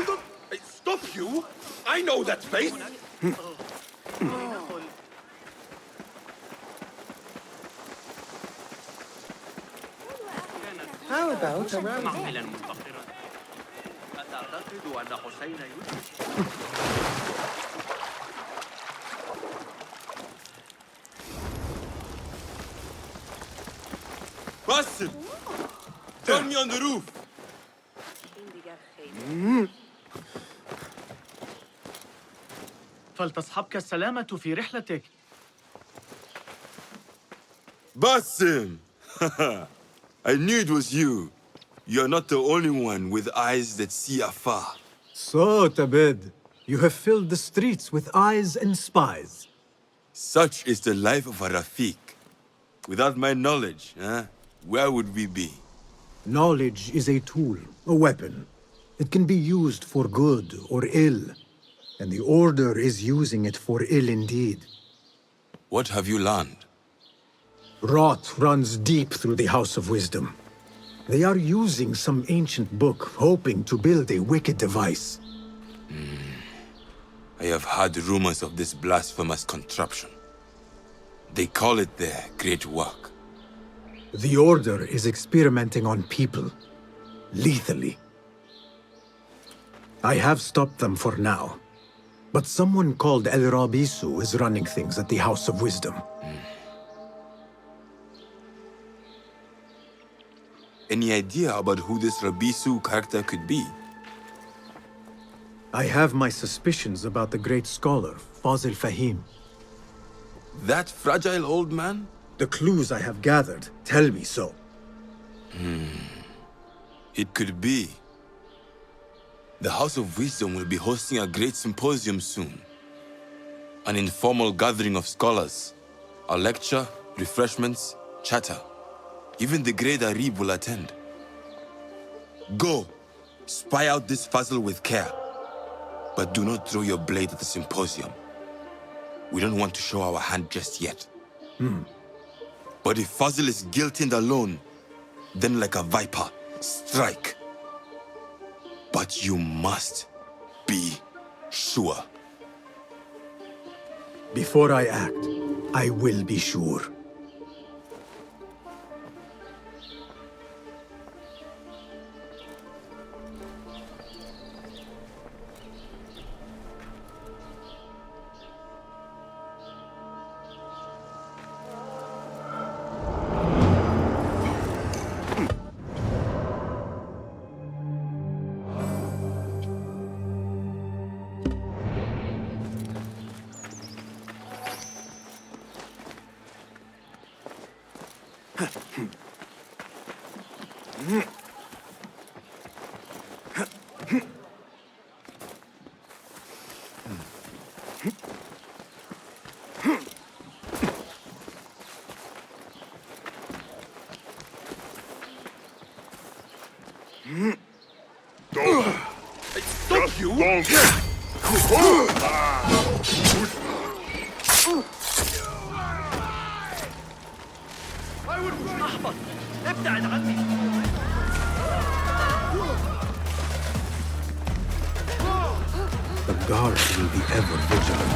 Hold on! Stop you! I know that face! How about around معقلا مفتقرا أتعتقد أن حسين Basim! Join me on the roof! فلتصحبك السلامة في رحلتك. Basim! I knew it was you. You're not the only one with eyes that see afar. So, Tabed, you have filled the streets with eyes and spies. Such is the life of a Rafiq. Without my knowledge, where would we be? Knowledge is a tool, a weapon. It can be used for good or ill, and the Order is using it for ill indeed. What have you learned? Rot runs deep through the House of Wisdom. They are using some ancient book, hoping to build a wicked device. I have heard rumors of this blasphemous contraption. They call it their great work. The Order is experimenting on people, lethally. I have stopped them for now, but someone called El Rabisu is running things at the House of Wisdom. Any idea about who this Rabisu character could be? I have my suspicions about the great scholar, Fazil Fahim. That fragile old man? The clues I have gathered tell me so. It could be. The House of Wisdom will be hosting a great symposium soon. An informal gathering of scholars. A lecture, refreshments, chatter. Even the great Arib will attend. Go! Spy out this Fazil with care. But do not throw your blade at the symposium. We don't want to show our hand just yet. But if Fazil is guilty and alone, then like a viper, strike. But you must be sure. Before I act, I will be sure. Stop you! أحبط ابتعد عني The guards will be ever vigilant.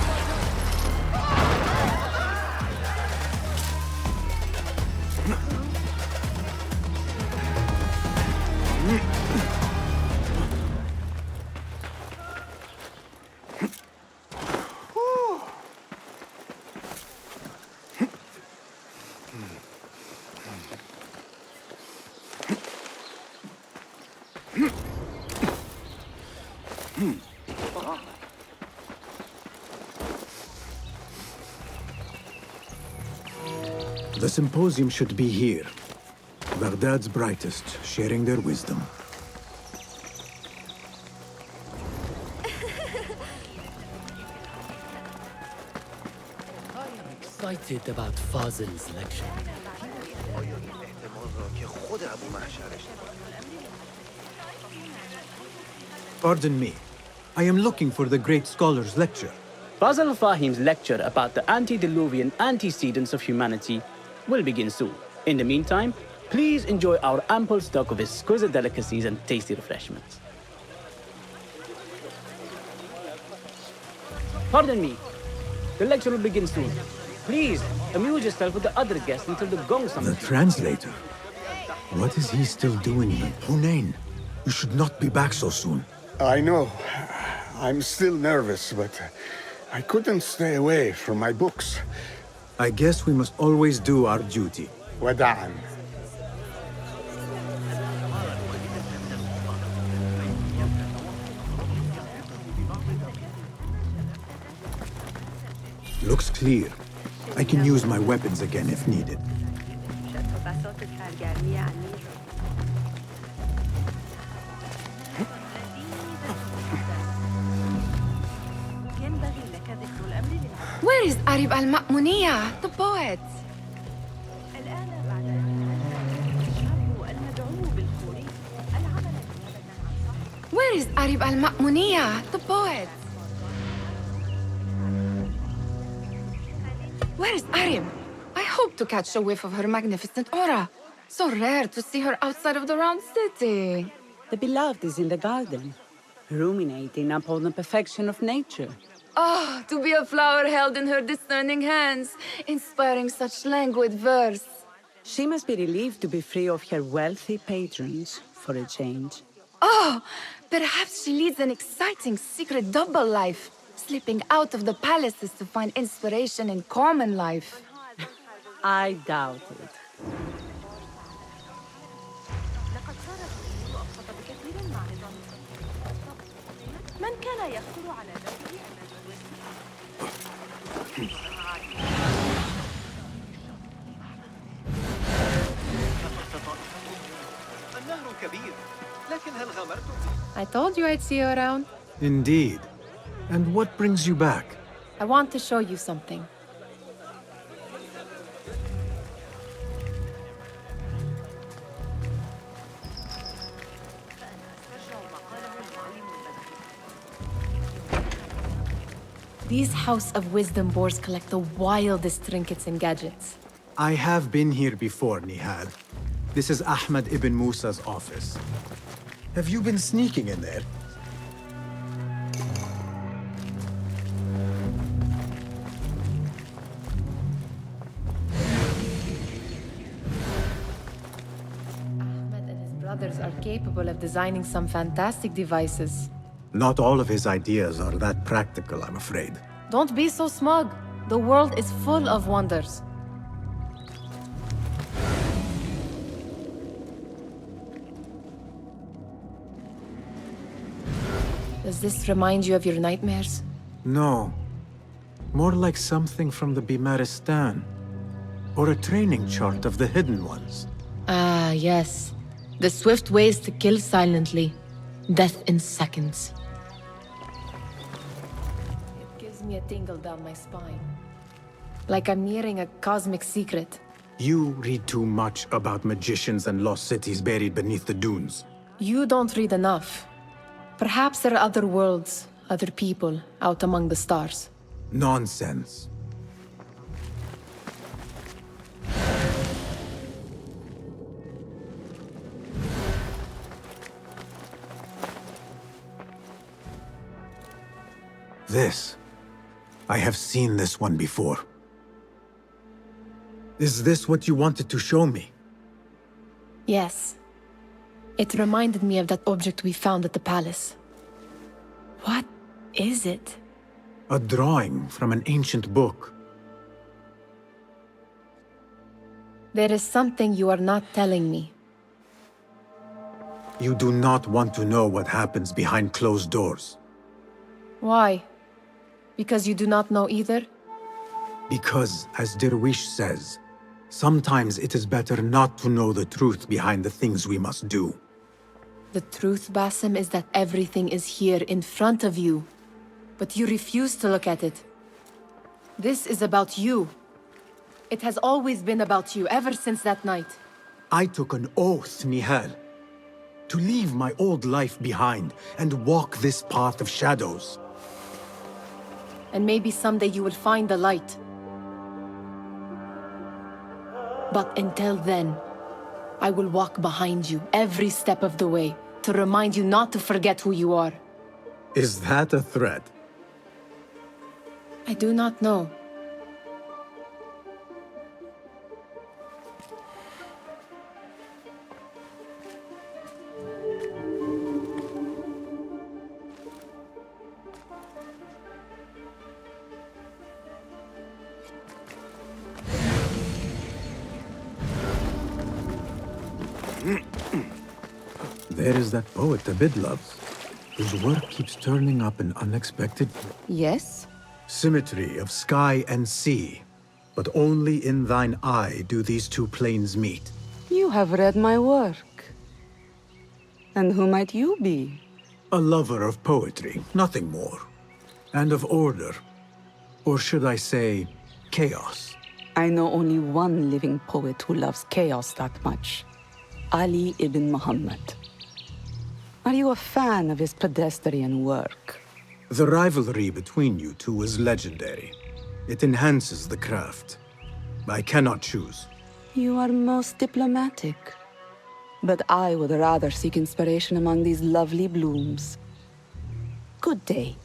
The symposium should be here. Baghdad's brightest, sharing their wisdom. I am excited about Fazil's lecture. Pardon me. I am looking for the great scholar's lecture. Fazil Fahim's lecture about the antediluvian antecedents of humanity will begin soon. In the meantime, please enjoy our ample stock of exquisite delicacies and tasty refreshments. Pardon me. The lecture will begin soon. Please, amuse yourself with the other guests until the gong The sounds. translator? What is he still doing here? Hunain, you should not be back so soon. I know. I'm still nervous, but I couldn't stay away from my books. I guess we must always do our duty. وداعا. Looks clear. I can use my weapons again if needed. Where is Arib al-Ma'muniya, the poet? Where is Arib al-Ma'muniya, the poet? Where is Arib? I hope to catch a whiff of her magnificent aura. So rare to see her outside of the round city. The beloved is in the garden, ruminating upon the perfection of nature. Oh, to be a flower held in her discerning hands, inspiring such languid verse. She must be relieved to be free of her wealthy patrons, for a change. Oh, perhaps she leads an exciting secret double life, slipping out of the palaces to find inspiration in common life. I doubt it. النهر كبير، لكن هل غامرت؟ I told you I'd see you around. Indeed. And what brings you back? I want to show you something. These House of Wisdom boards collect the wildest trinkets and gadgets. I have been here before, Nihal. This is Ahmed ibn Musa's office. Have you been sneaking in there? Ahmed and his brothers are capable of designing some fantastic devices. Not all of his ideas are that practical, I'm afraid. Don't be so smug. The world is full of wonders. Does this remind you of your nightmares? No. More like something from the Bimaristan. Or a training chart of the Hidden Ones. Ah, yes. The swift ways to kill silently. Death in seconds. It gives me a tingle down my spine. Like I'm nearing a cosmic secret. You read too much about magicians and lost cities buried beneath the dunes. You don't read enough. Perhaps there are other worlds, other people, out among the stars. Nonsense. This. I have seen this one before. Is this what you wanted to show me? Yes. It reminded me of that object we found at the palace. What is it? A drawing from an ancient book. There is something you are not telling me. You do not want to know what happens behind closed doors. Why? Because you do not know either? Because, as Derwish says, sometimes it is better not to know the truth behind the things we must do. The truth, Basim, is that everything is here in front of you. But you refuse to look at it. This is about you. It has always been about you, ever since that night. I took an oath, Nihal, to leave my old life behind and walk this path of shadows. And maybe someday you will find the light. But until then, I will walk behind you every step of the way to remind you not to forget who you are. Is that a threat? I do not know. There is that poet Abid loves, whose work keeps turning up in unexpected Yes? symmetry of sky and sea. But only in thine eye do these two planes meet. You have read my work. And who might you be? A lover of poetry, nothing more. And of order. Or should I say, chaos. I know only one living poet who loves chaos that much. Ali ibn Muhammad. Are you a fan of his pedestrian work? The rivalry between you two is legendary. It enhances the craft. I cannot choose. You are most diplomatic. But I would rather seek inspiration among these lovely blooms. Good day.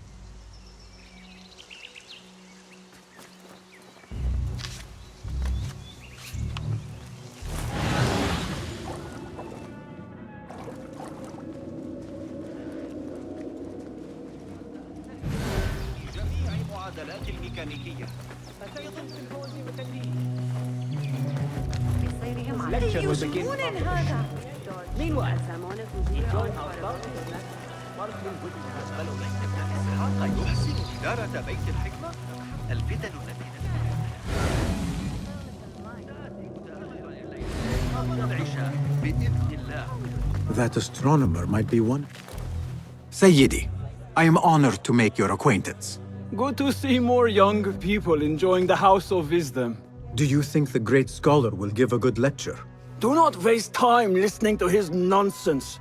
جميع المعادلات الميكانيكية. أيضاً في الفوز وتنبيه. Lecture will begin. Meanwhile, the townhouse إسحاق يحسن إدارة بيت الحكمة. الفتن التي العشاء بإذن الله. That astronomer might be one. Sayyidi, I am honored to make your acquaintance. Good to see more young people enjoying the House of Wisdom. Do you think the great scholar will give a good lecture? Do not waste time listening to his nonsense.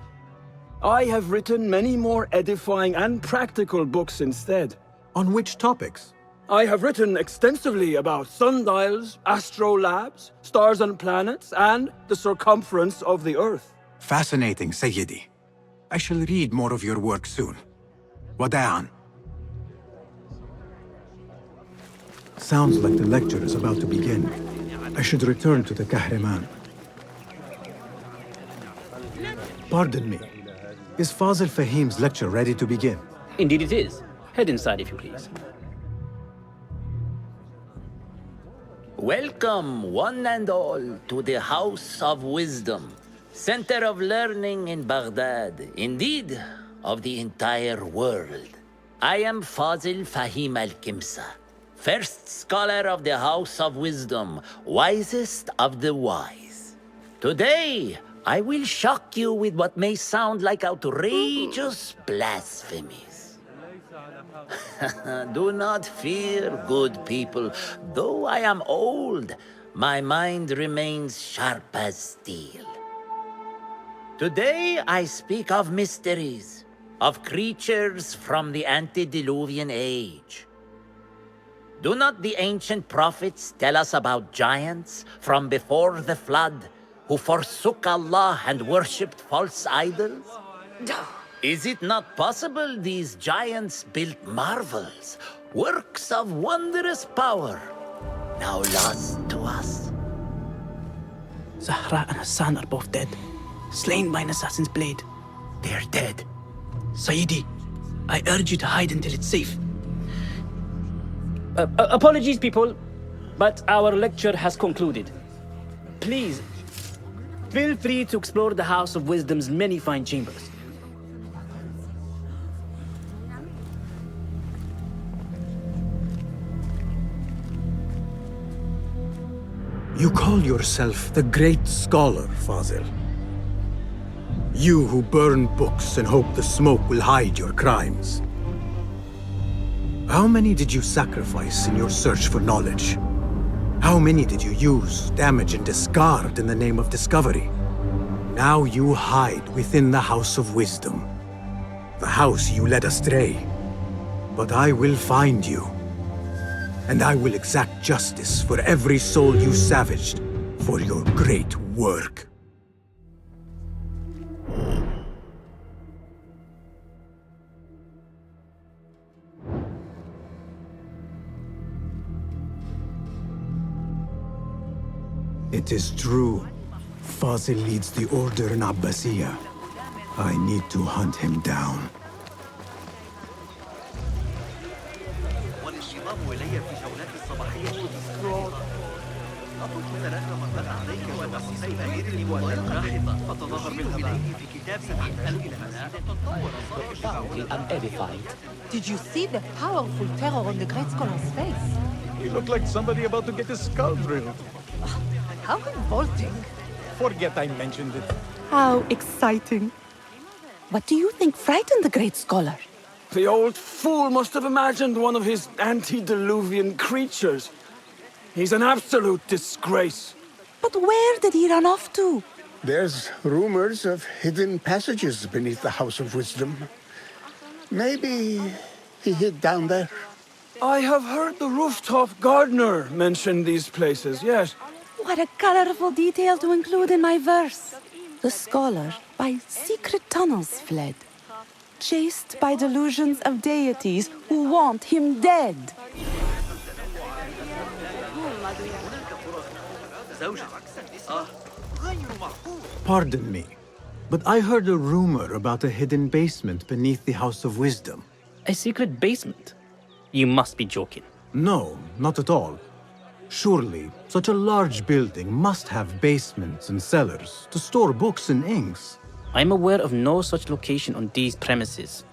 I have written many more edifying and practical books instead. On which topics? I have written extensively about sundials, astrolabes, stars and planets, and the circumference of the Earth. Fascinating, Sayyidi. I shall read more of your work soon. Wada'an. Sounds like the lecture is about to begin. I should return to the Kahraman. Pardon me. Is Fazil Fahim's lecture ready to begin? Indeed it is. Head inside if you please. Welcome, one and all, to the House of Wisdom, center of learning in Baghdad, indeed, of the entire world. I am Fazil Fahim al-Kimsa, first scholar of the House of Wisdom, wisest of the wise. Today, I will shock you with what may sound like outrageous blasphemies. Do not fear, good people. Though I am old, my mind remains sharp as steel. Today I speak of mysteries, of creatures from the antediluvian age. Do not the ancient prophets tell us about giants from before the flood who forsook Allah and worshipped false idols? Is it not possible these giants built marvels, works of wondrous power, now lost to us? Zahra and Hassan are both dead, slain by an assassin's blade. They are dead. Sayyidi, I urge you to hide until it's safe. Apologies, people, but our lecture has concluded. Please, feel free to explore the House of Wisdom's many fine chambers. You call yourself the great scholar, Fazil. You who burn books and hope the smoke will hide your crimes. How many did you sacrifice in your search for knowledge? How many did you use, damage, and discard in the name of discovery? Now you hide within the House of Wisdom, the house you led astray. But I will find you, and I will exact justice for every soul you savaged for your great work. It is true. Fazil leads the order in Abbasiyah. I need to hunt him down. والانضمام إلي في جولات الصباحية أطلب 3 مرات عليك وتقصي أمير المؤمنين فتظاهر بالغباء في كتاب 70,000 I'm edified. Did you see the powerful terror on the great scholar's face? He looked like somebody about to get his skull drilled. How revolting. Forget I mentioned it. How exciting. What do you think frightened the great scholar? The old fool must have imagined one of his antediluvian creatures. He's an absolute disgrace. But where did he run off to? There's rumors of hidden passages beneath the House of Wisdom. Maybe he hid down there. I have heard the rooftop gardener mention these places, yes. What a colorful detail to include in my verse. The scholar by secret tunnels fled, chased by delusions of deities who want him dead. Pardon me, but I heard a rumor about a hidden basement beneath the House of Wisdom. A secret basement? You must be joking. No, not at all. Surely, such a large building must have basements and cellars to store books and inks. I'm aware of no such location on these premises.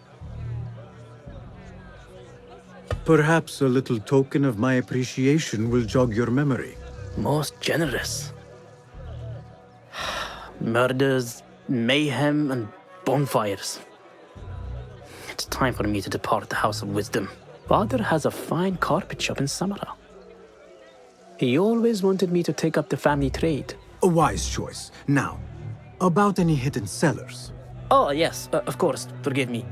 Perhaps a little token of my appreciation will jog your memory. Most generous. Murders, mayhem, and bonfires. It's time for me to depart the House of Wisdom. Father has a fine carpet shop in Samara. He always wanted me to take up the family trade. A wise choice. Now, about any hidden cellars. Oh, yes, of course, forgive me.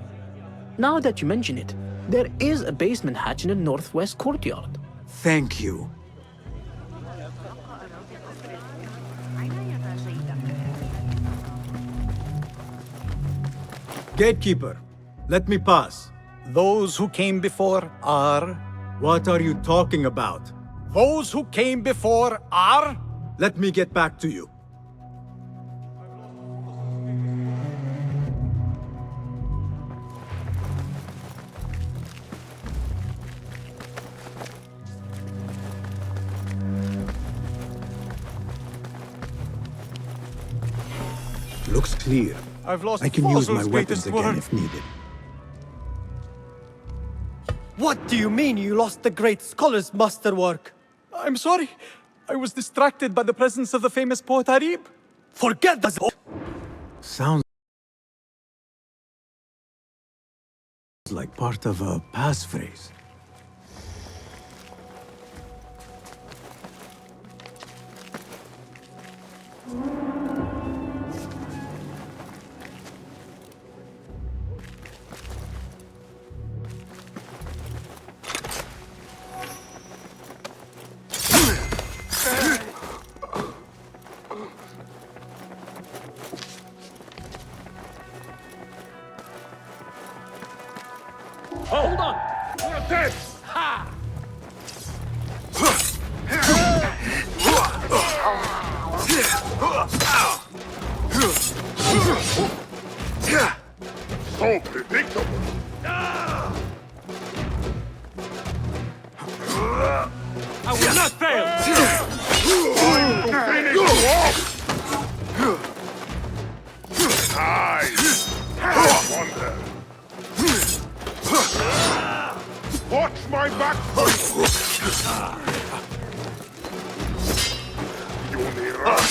Now that you mention it, there is a basement hatch in the northwest courtyard. Thank you. Gatekeeper, let me pass. Those who came before are... What are you talking about? Those who came before are... Let me get back to you. Looks clear. I've lost I can use my Fazil's weapons greatest again work. if needed. What do you mean you lost the great scholar's masterwork? I'm sorry. I was distracted by the presence of the famous poet Arib. Forget that! Sounds like part of a passphrase. Hold on! You're dead! Ha! So predictable. I will not fail! Going to finish you off! I wonder. Watch my back foot! You may run!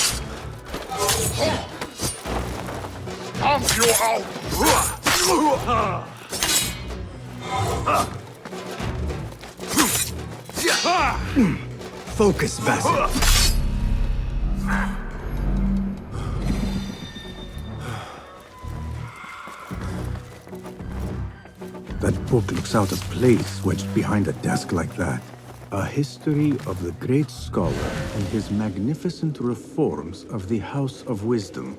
Stomp you out! Focus, Basil. That book looks out of place wedged behind a desk like that. A history of the great scholar and his magnificent reforms of the House of Wisdom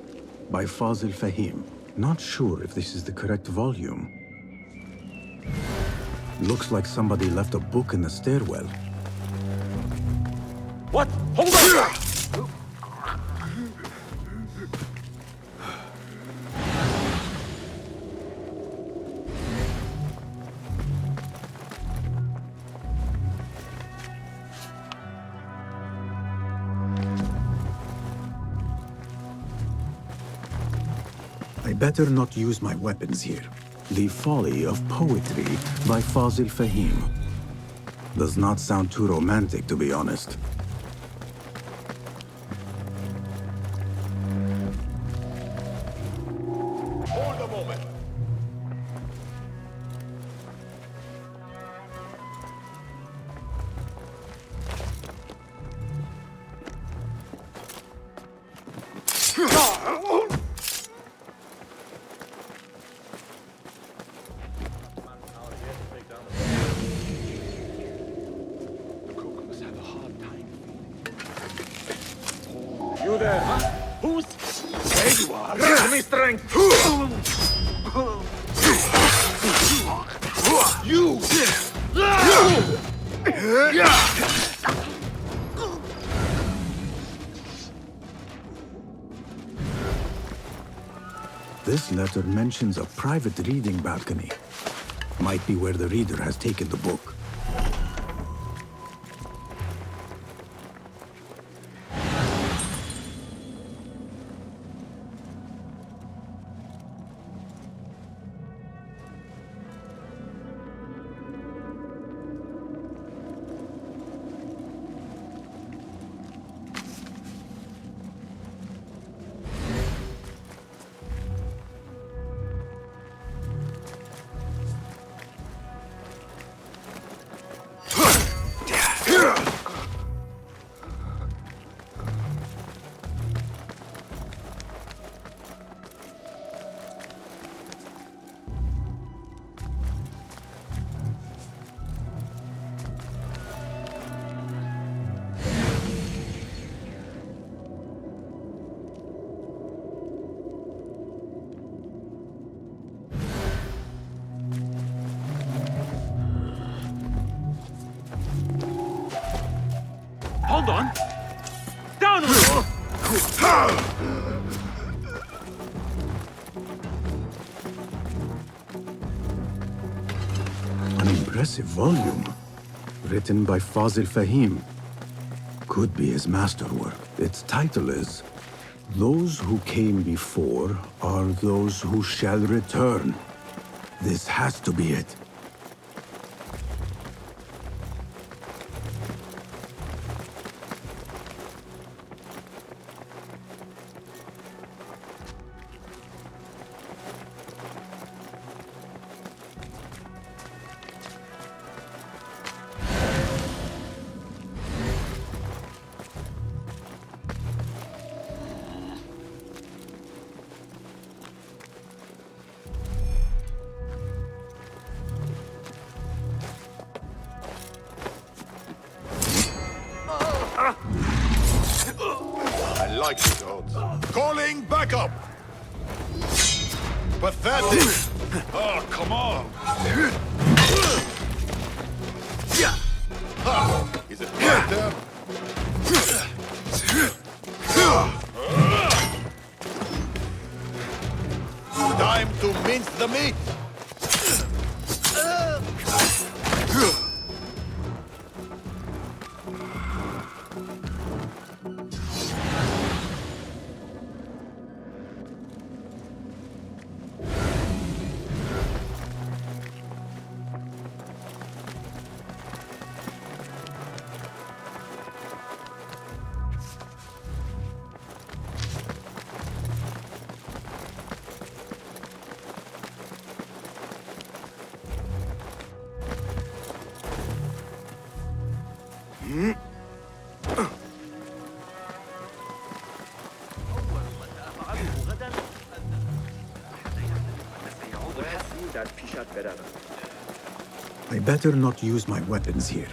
by Fazil Fahim. Not sure if this is the correct volume. Looks like somebody left a book in the stairwell. What? Hold on! better not use my weapons here. The Folly of Poetry by Fazil Fahim. Does not sound too romantic, to be honest. Hold a moment. You there? Who's... There you are! Give me strength! You! This letter mentions a private reading balcony. Might be where the reader has taken the book. Hold on! Down with you! An impressive volume. Written by Fazil Fahim. Could be his masterwork. Its title is Those Who Came Before Are Those Who Shall Return. This has to be it. I like these odds. Calling backup! Pathetic! Oh, come on! Ha! Is it right there? Time to mince the meat! I better not use my weapons here.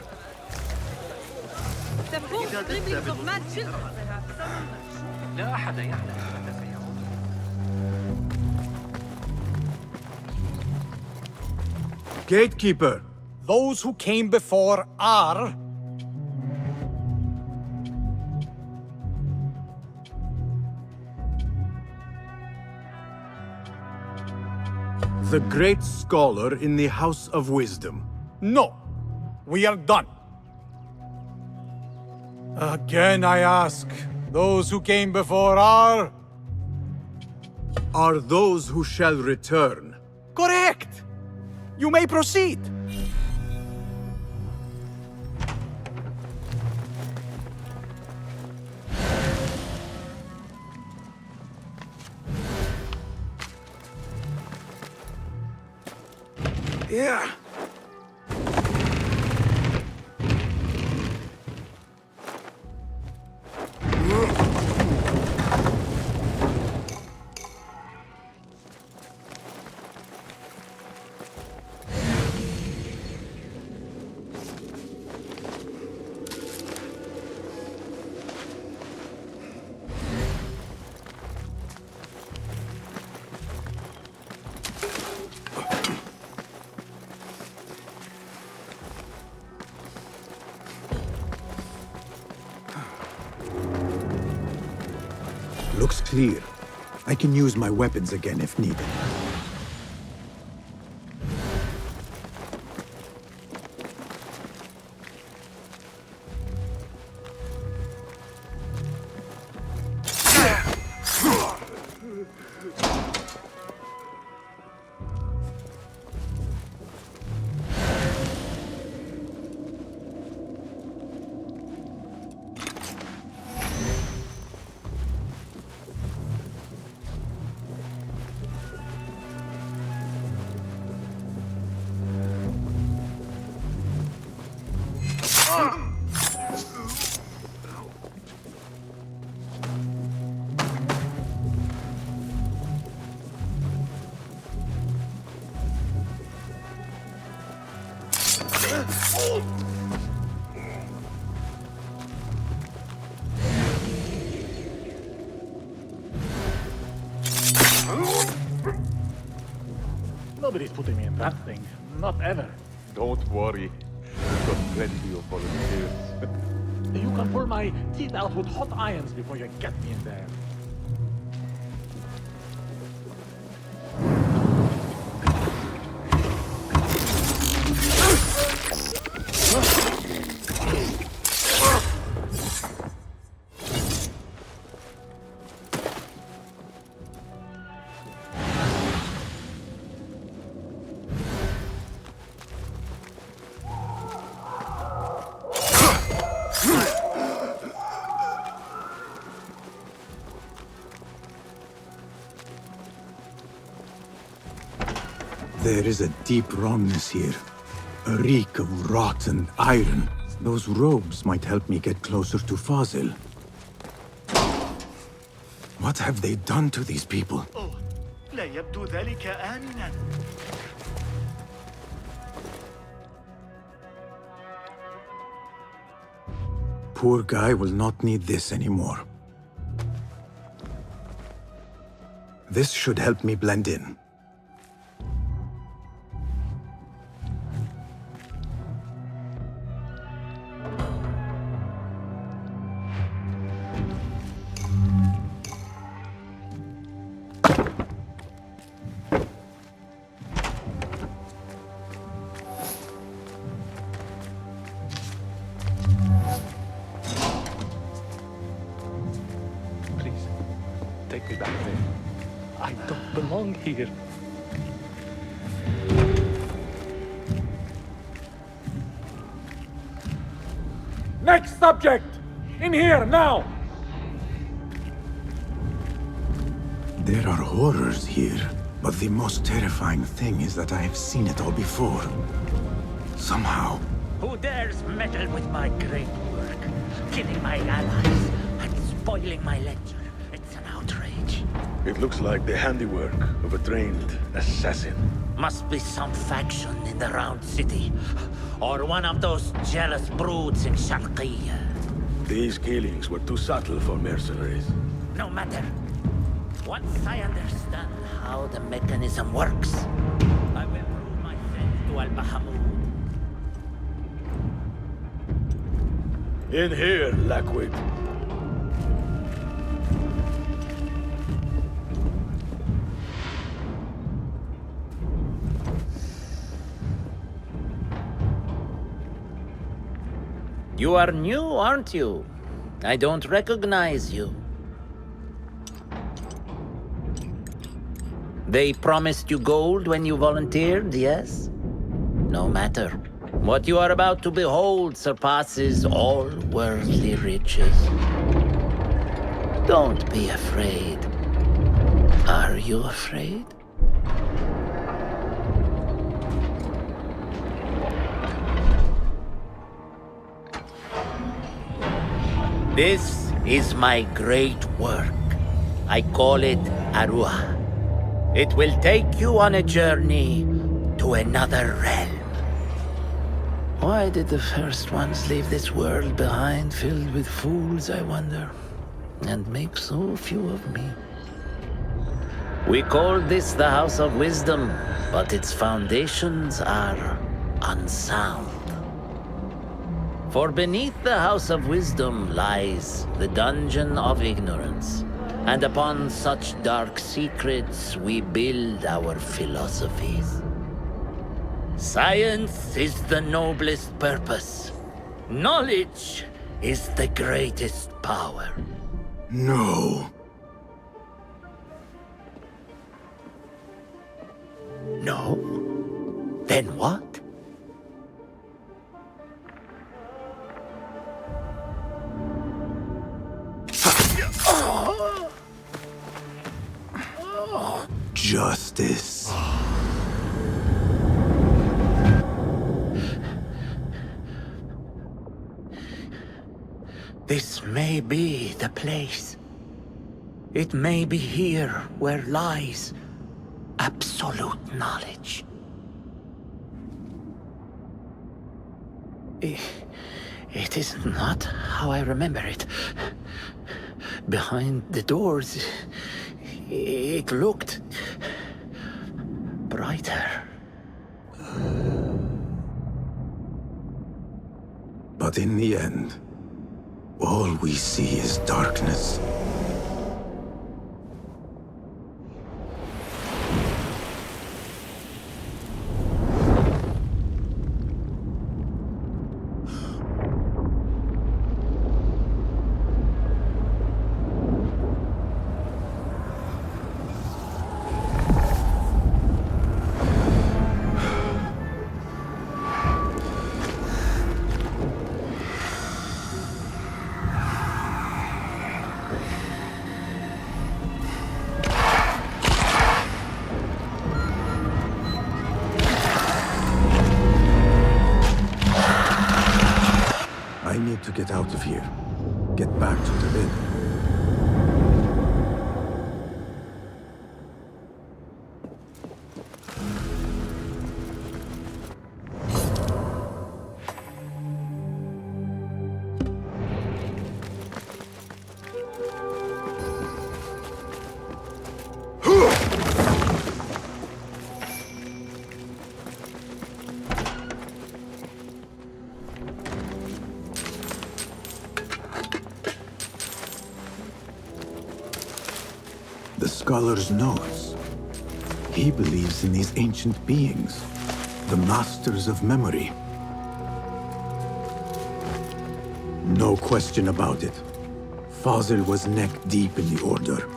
Gatekeeper, those who came before are... The great scholar in the House of Wisdom. No, we are done. Again I ask, those who came before are... are those who shall return. Correct! You may proceed. Yeah. Looks clear. I can use my weapons again if needed. Nobody's putting me in that thing. Not ever. Don't worry. We've got plenty of volunteers. You can pull my teeth out with hot irons before you get me in there. There is a deep wrongness here. A reek of rot and iron. Those robes might help me get closer to Fazil. What have they done to these people? لا يبدو ذلك آمنا. Poor guy will not need this anymore. This should help me blend in. Take me back there. I don't belong here. Next subject! In here, now! There are horrors here, but the most terrifying thing is that I have seen it all before. Somehow. Who dares meddle with my great work? Killing my allies and spoiling my lecture. It's an outrage. It looks like the handiwork of a trained assassin. Must be some faction in the Round City. Or one of those jealous broods in Sharqiyya. These killings were too subtle for mercenaries. No matter. Once I understand how the mechanism works, I will prove myself to Al-Bahamud. In here, Lackwit. You are new, aren't you? I don't recognize you. They promised you gold when you volunteered, yes? No matter. What you are about to behold surpasses all worldly riches. Don't be afraid. Are you afraid? This is my great work. I call it Arua. It will take you on a journey to another realm. Why did the first ones leave this world behind filled with fools, I wonder, and make so few of me? We call this the House of Wisdom, but its foundations are unsound. For beneath the House of Wisdom lies the Dungeon of Ignorance, and upon such dark secrets we build our philosophies. Science is the noblest purpose. Knowledge is the greatest power. No. No? Then what? Justice. This may be the place. It may be here where lies absolute knowledge. It is not how I remember it. Behind the doors, it looked brighter. But in the end, all we see is darkness. I need to get out of here. Get back to the inn. The scholar's notes. He believes in these ancient beings, the masters of memory. No question about it. Fazil was neck deep in the Order.